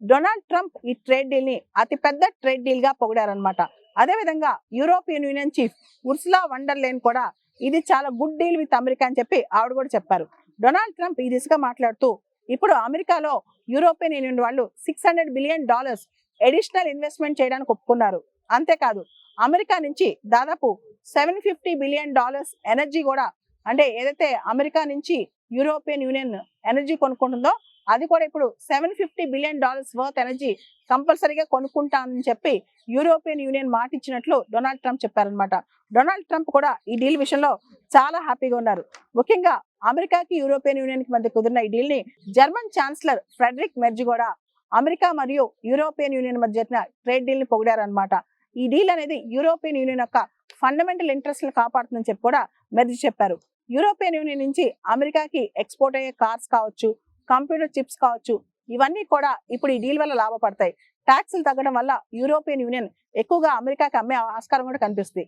Donald Trump ఈ trade deal ని అతిపెద్ద ట్రేడ్ డీల్ గా పొగిడారనమాట. అదేవిధంగా European union chief Ursula wonder lane కూడా ఇది చాలా గుడ్ డీల్ విత్ అమెరికా అని చెప్పి ఆవిడ కూడా చెప్పారు. డొనాల్డ్ ట్రంప్ ఈ దిశగా మాట్లాడుతూ ఇప్పుడు అమెరికాలో యూరోపియన్ యూనియన్ వాళ్ళు $600 బిలియన్ అడిషనల్ ఇన్వెస్ట్మెంట్ చేయడానికి ఒప్పుకున్నారు. అంతేకాదు అమెరికా నుంచి దాదాపు $750 బిలియన్ ఎనర్జీ కూడా, అంటే ఏదైతే అమెరికా నుంచి యూరోపియన్ యూనియన్ ఎనర్జీ కొనుక్కుంటుందో అది కూడా ఇప్పుడు $750 బిలియన్ వర్త్ ఎనర్జీ కంపల్సరీగా కొనుక్కుంటానని చెప్పి యూరోపియన్ యూనియన్ మాట ఇచ్చినట్లు డొనాల్డ్ ట్రంప్ చెప్పారనమాట. డొనాల్డ్ ట్రంప్ కూడా ఈ డీల్ విషయంలో చాలా హ్యాపీగా ఉన్నారు. ముఖ్యంగా అమెరికాకి యూరోపియన్ యూనియన్ కి మధ్య కుదిరిన ఈ డీల్ ని జర్మన్ ఛాన్సలర్ ఫ్రెడరిక్ మెర్జ్ కూడా అమెరికా మరియు యూరోపియన్ యూనియన్ మధ్య జరిగిన ట్రేడ్ డీల్ ని పొగిడారనమాట. ఈ డీల్ అనేది యూరోపియన్ యూనియన్ యొక్క ఫండమెంటల్ ఇంట్రెస్ట్ కాపాడుతుందని చెప్పి కూడా మెర్జ్ చెప్పారు. యూరోపియన్ యూనియన్ నుంచి అమెరికాకి ఎక్స్పోర్ట్ అయ్యే కార్స్ కావచ్చు, కంప్యూటర్ చిప్స్ కావచ్చు, ఇవన్నీ కూడా ఇప్పుడు ఈ డీల్ వల్ల లాభపడతాయి. ట్యాక్సులు తగ్గడం వల్ల యూరోపియన్ యూనియన్ ఎక్కువగా అమెరికాకి అమ్మే ఆస్కారం కూడా కనిపిస్తుంది.